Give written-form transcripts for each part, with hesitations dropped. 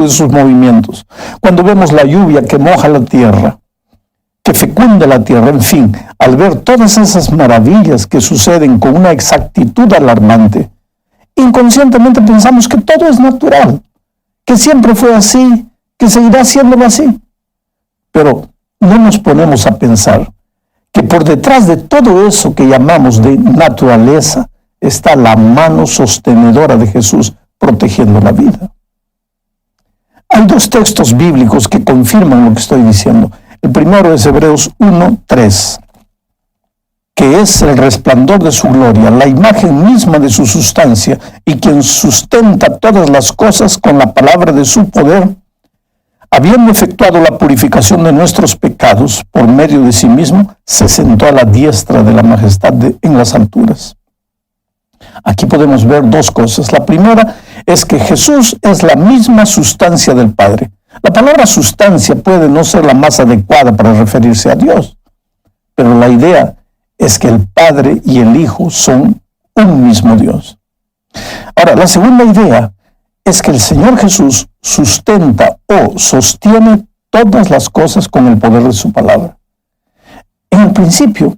de sus movimientos, cuando vemos la lluvia que moja la tierra, que fecunda la tierra, en fin, al ver todas esas maravillas que suceden con una exactitud alarmante, inconscientemente pensamos que todo es natural, que siempre fue así, que seguirá siéndolo así. Pero no nos ponemos a pensar que por detrás de todo eso que llamamos de naturaleza está la mano sostenedora de Jesús protegiendo la vida. Hay dos textos bíblicos que confirman lo que estoy diciendo. El primero es Hebreos 1:3, que es el resplandor de su gloria, la imagen misma de su sustancia, y quien sustenta todas las cosas con la palabra de su poder, habiendo efectuado la purificación de nuestros pecados por medio de sí mismo, se sentó a la diestra de la majestad en las alturas. Aquí podemos ver dos cosas. La primera es que Jesús es la misma sustancia del Padre. La palabra sustancia puede no ser la más adecuada para referirse a Dios, pero la idea es que el Padre y el Hijo son un mismo Dios. Ahora, la segunda idea es que el Señor Jesús sustenta o sostiene todas las cosas con el poder de su palabra. En el principio,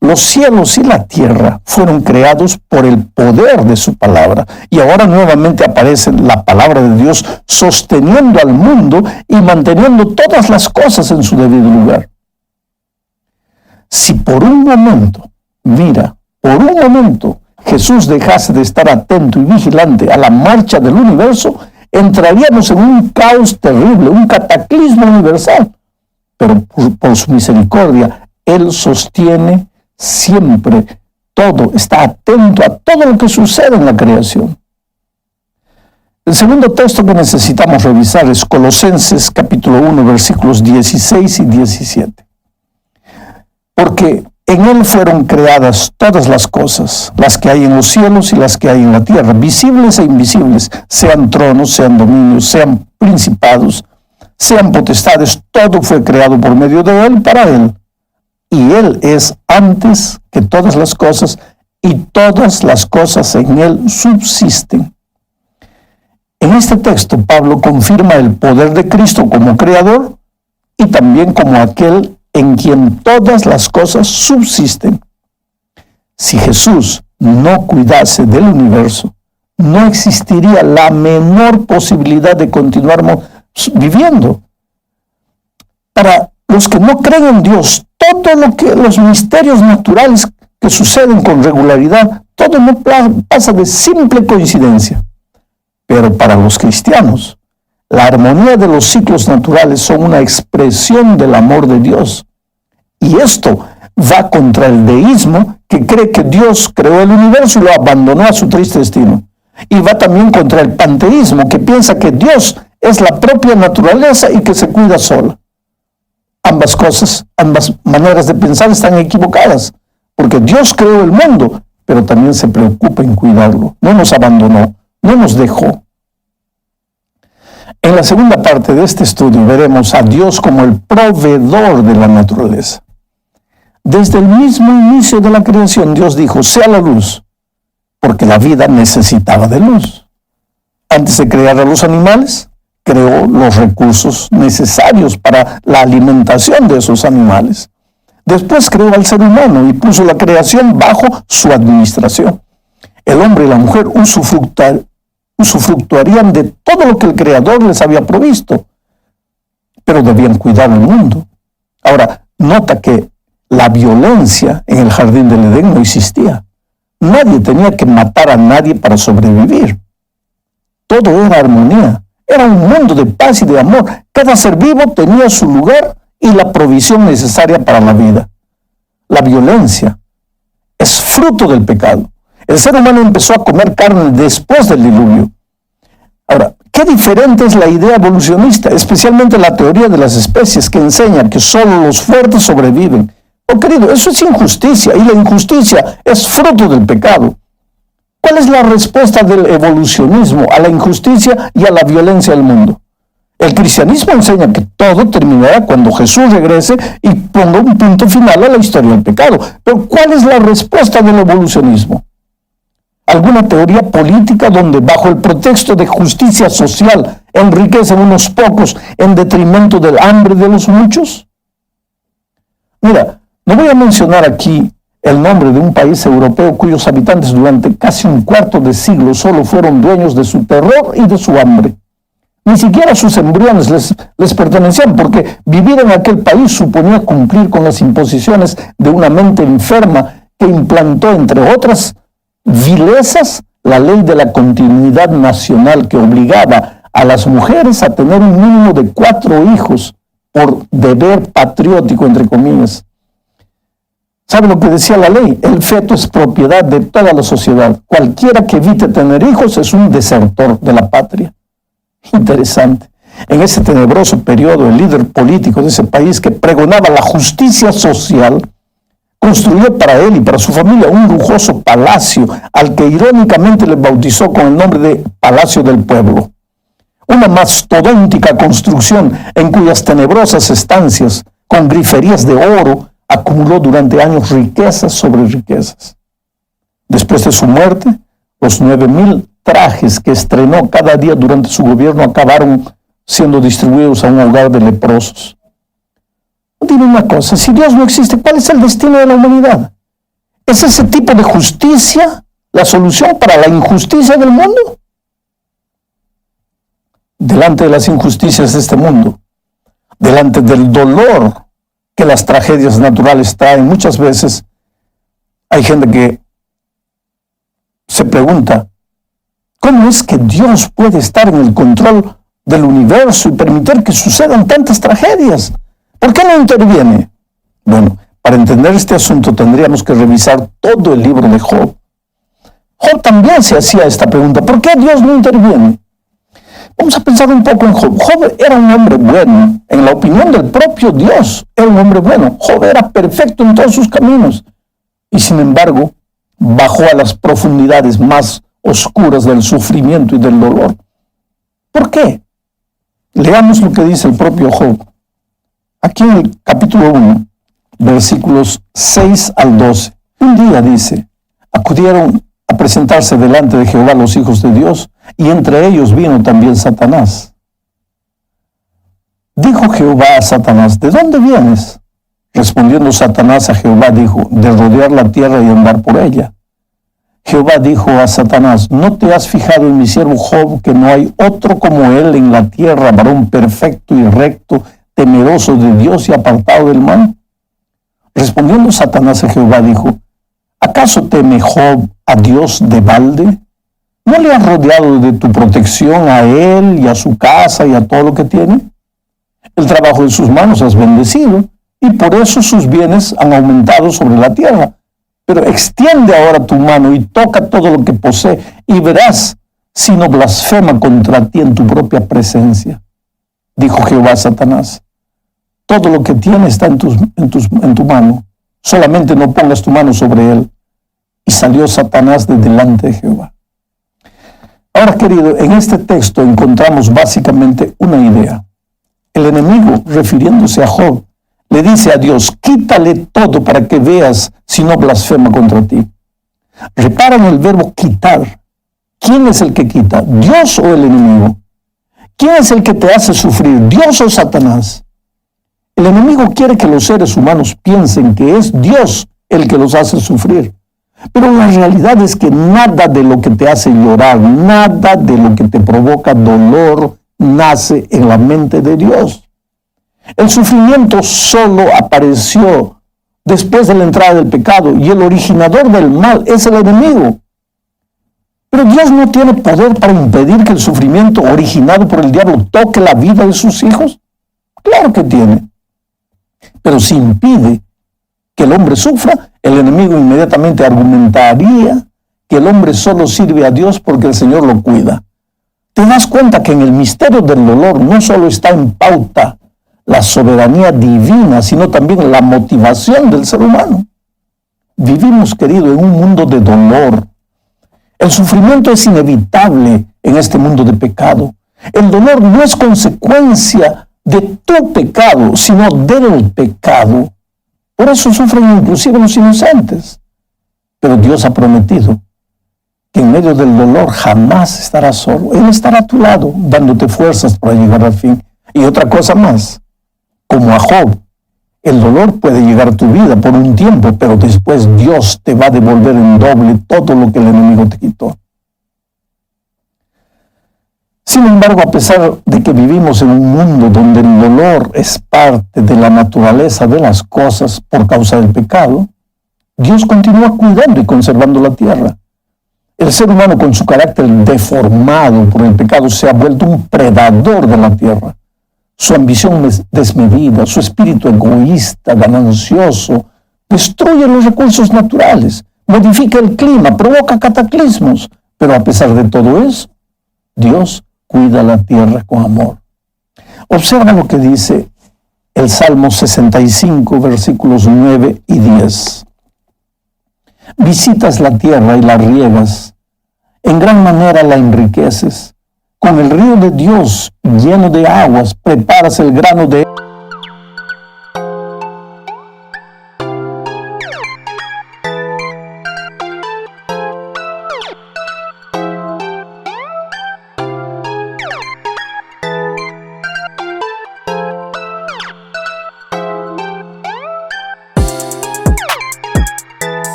los cielos y la tierra fueron creados por el poder de su palabra, y ahora nuevamente aparece la palabra de Dios sosteniendo al mundo y manteniendo todas las cosas en su debido lugar. Si por un momento, Jesús dejase de estar atento y vigilante a la marcha del universo, entraríamos en un caos terrible, un cataclismo universal. Pero por su misericordia, Él sostiene siempre todo, está atento a todo lo que sucede en la creación. El segundo texto que necesitamos revisar es Colosenses capítulo 1, versículos 16 y 17. Porque en Él fueron creadas todas las cosas, las que hay en los cielos y las que hay en la tierra, visibles e invisibles, sean tronos, sean dominios, sean principados, sean potestades, todo fue creado por medio de Él, para Él. Y Él es antes que todas las cosas, y todas las cosas en Él subsisten. En este texto, Pablo confirma el poder de Cristo como creador y también como aquel en quien todas las cosas subsisten. Si Jesús no cuidase del universo, no existiría la menor posibilidad de continuar viviendo. Para los que no creen en Dios, todo lo que los misterios naturales que suceden con regularidad, todo no pasa de simple coincidencia. Pero para los cristianos, la armonía de los ciclos naturales son una expresión del amor de Dios. Y esto va contra el deísmo, que cree que Dios creó el universo y lo abandonó a su triste destino. Y va también contra el panteísmo, que piensa que Dios es la propia naturaleza y que se cuida sola. Ambas maneras de pensar están equivocadas, porque Dios creó el mundo, pero también se preocupa en cuidarlo. No nos abandonó, no nos dejó. En la segunda parte de este estudio veremos a Dios como el proveedor de la naturaleza. Desde el mismo inicio de la creación, Dios dijo, sea la luz, porque la vida necesitaba de luz. Antes de crear a los animales, creó los recursos necesarios para la alimentación de esos animales. Después creó al ser humano y puso la creación bajo su administración. El hombre y la mujer usufructuarían de todo lo que el Creador les había provisto, pero debían cuidar el mundo. Ahora, nota que la violencia en el jardín del Edén no existía. Nadie tenía que matar a nadie para sobrevivir. Todo era armonía. Era un mundo de paz y de amor. Cada ser vivo tenía su lugar y la provisión necesaria para la vida. La violencia es fruto del pecado. El ser humano empezó a comer carne después del diluvio. Ahora, qué diferente es la idea evolucionista, especialmente la teoría de las especies, que enseña que solo los fuertes sobreviven. Oh, querido, eso es injusticia, y la injusticia es fruto del pecado. ¿Cuál es la respuesta del evolucionismo a la injusticia y a la violencia del mundo? El cristianismo enseña que todo terminará cuando Jesús regrese y ponga un punto final a la historia del pecado. Pero ¿cuál es la respuesta del evolucionismo? alguna teoría política donde bajo el pretexto de justicia social enriquecen unos pocos en detrimento del hambre de los muchos? Mira, no voy a mencionar aquí el nombre de un país europeo cuyos habitantes durante casi un cuarto de siglo solo fueron dueños de su terror y de su hambre. Ni siquiera sus embriones les pertenecían, porque vivir en aquel país suponía cumplir con las imposiciones de una mente enferma que implantó, entre otras vilezas, la ley de la continuidad nacional que obligaba a las mujeres a tener un mínimo de 4 hijos por deber patriótico, entre comillas. ¿Sabe lo que decía la ley? El feto es propiedad de toda la sociedad. Cualquiera que evite tener hijos es un desertor de la patria. Interesante. En ese tenebroso periodo, el líder político de ese país que pregonaba la justicia social, construyó para él y para su familia un lujoso palacio, al que irónicamente le bautizó con el nombre de Palacio del Pueblo. Una mastodóntica construcción en cuyas tenebrosas estancias, con griferías de oro, acumuló durante años riquezas sobre riquezas. Después de su muerte, los 9,000 trajes que estrenó cada día durante su gobierno acabaron siendo distribuidos a un hogar de leprosos. Dime una cosa, si Dios no existe, ¿cuál es el destino de la humanidad? ¿Es ese tipo de justicia la solución para la injusticia del mundo? Delante de las injusticias de este mundo, delante del dolor que las tragedias naturales traen, muchas veces hay gente que se pregunta, ¿cómo es que Dios puede estar en el control del universo y permitir que sucedan tantas tragedias? ¿Por qué no interviene? Bueno, para entender este asunto tendríamos que revisar todo el libro de Job. Job también se hacía esta pregunta, ¿por qué Dios no interviene? Vamos a pensar un poco en Job. Job era un hombre bueno, en la opinión del propio Dios, era un hombre bueno. Job era perfecto en todos sus caminos y sin embargo bajó a las profundidades más oscuras del sufrimiento y del dolor. ¿Por qué? Leamos lo que dice el propio Job. Aquí en el capítulo 1, versículos 6 al 12. Un día dice, acudieron a presentarse delante de Jehová los hijos de Dios, y entre ellos vino también Satanás. Dijo Jehová a Satanás, ¿de dónde vienes? Respondiendo Satanás a Jehová dijo, de rodear la tierra y andar por ella. Jehová dijo a Satanás, ¿no te has fijado en mi siervo Job, que no hay otro como él en la tierra, varón perfecto y recto, temeroso de Dios y apartado del mal? Respondiendo Satanás a Jehová dijo, ¿acaso teme Job a Dios de balde? ¿No le has rodeado de tu protección a él y a su casa y a todo lo que tiene? El trabajo de sus manos has bendecido y por eso sus bienes han aumentado sobre la tierra. Pero extiende ahora tu mano y toca todo lo que posee y verás si no blasfema contra ti en tu propia presencia. Dijo Jehová a Satanás, todo lo que tiene está en tu mano, solamente no pongas tu mano sobre él. Y salió Satanás de delante de Jehová. Ahora, querido, en este texto encontramos básicamente una idea. El enemigo, refiriéndose a Job, le dice a Dios, quítale todo para que veas si no blasfema contra ti. Repara en el verbo quitar. ¿Quién es el que quita? ¿Dios o el enemigo? ¿Quién es el que te hace sufrir? ¿Dios o Satanás? El enemigo quiere que los seres humanos piensen que es Dios el que los hace sufrir. Pero la realidad es que nada de lo que te hace llorar, nada de lo que te provoca dolor, nace en la mente de Dios. El sufrimiento solo apareció después de la entrada del pecado y el originador del mal es el enemigo. Pero Dios no tiene poder para impedir que el sufrimiento originado por el diablo toque la vida de sus hijos. Claro que tiene. Pero si impide que el hombre sufra, el enemigo inmediatamente argumentaría que el hombre solo sirve a Dios porque el Señor lo cuida. Te das cuenta que en el misterio del dolor no solo está en pauta la soberanía divina, sino también la motivación del ser humano. Vivimos, querido, en un mundo de dolor. El sufrimiento es inevitable en este mundo de pecado. El dolor no es consecuencia de tu pecado, sino del pecado. Por eso sufren inclusive los inocentes. Pero Dios ha prometido que en medio del dolor jamás estarás solo. Él estará a tu lado, dándote fuerzas para llegar al fin. Y otra cosa más, como a Job, el dolor puede llegar a tu vida por un tiempo, pero después Dios te va a devolver en doble todo lo que el enemigo te quitó. Sin embargo, a pesar de que vivimos en un mundo donde el dolor es parte de la naturaleza de las cosas por causa del pecado, Dios continúa cuidando y conservando la tierra. El ser humano, con su carácter deformado por el pecado, se ha vuelto un predador de la tierra. Su ambición desmedida, su espíritu egoísta, ganancioso, destruye los recursos naturales, modifica el clima, provoca cataclismos. Pero a pesar de todo eso, Dios cuida la tierra con amor. Observa lo que dice el Salmo 65, versículos 9 y 10. Visitas la tierra y la riegas, en gran manera la enriqueces. Con el río de Dios lleno de aguas, preparas el grano de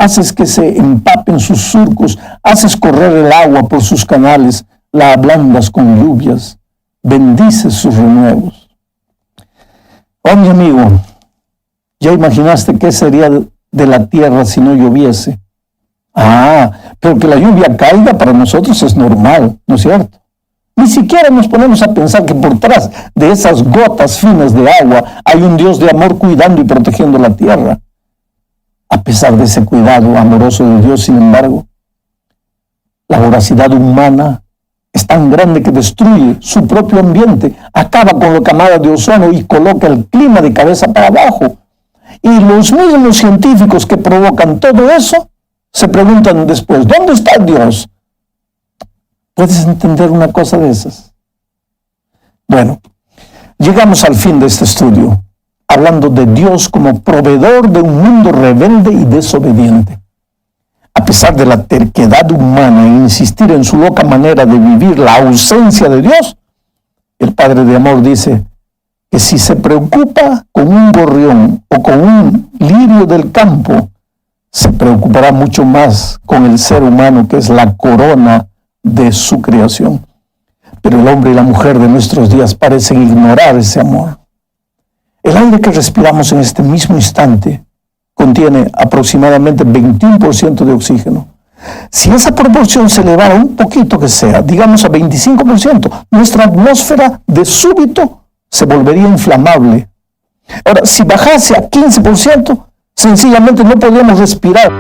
haces que se empapen sus surcos, haces correr el agua por sus canales, la ablandas con lluvias, bendices sus renuevos. Oh, mi amigo, ¿ya imaginaste qué sería de la tierra si no lloviese? Pero que la lluvia caiga para nosotros es normal, ¿no es cierto? Ni siquiera nos ponemos a pensar que por detrás de esas gotas finas de agua hay un Dios de amor cuidando y protegiendo la tierra. A pesar de ese cuidado amoroso de Dios, sin embargo, la voracidad humana es tan grande que destruye su propio ambiente, acaba con la camada de ozono y coloca el clima de cabeza para abajo. Y los mismos científicos que provocan todo eso se preguntan después, ¿dónde está Dios? ¿Puedes entender una cosa de esas? Bueno, llegamos al fin de este estudio, hablando de Dios como proveedor de un mundo rebelde y desobediente. A pesar de la terquedad humana e insistir en su loca manera de vivir la ausencia de Dios, el Padre de Amor dice que si se preocupa con un gorrión o con un lirio del campo, se preocupará mucho más con el ser humano, que es la corona de su creación. Pero el hombre y la mujer de nuestros días parecen ignorar ese amor. El aire que respiramos en este mismo instante contiene aproximadamente 21% de oxígeno. Si esa proporción se elevara un poquito que sea, digamos a 25%, nuestra atmósfera de súbito se volvería inflamable. Ahora, si bajase a 15%, sencillamente no podríamos respirar.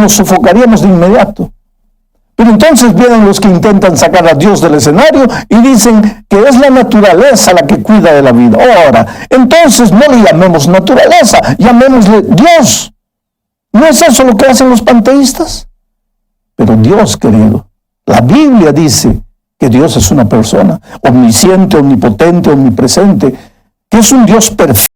nos sofocaríamos de inmediato. Pero entonces vienen los que intentan sacar a Dios del escenario y dicen que es la naturaleza la que cuida de la vida. Ahora, entonces no le llamemos naturaleza, llamémosle Dios. ¿No es eso lo que hacen los panteístas? Pero Dios, querido, la Biblia dice que Dios es una persona omnisciente, omnipotente, omnipresente, que es un Dios perfecto.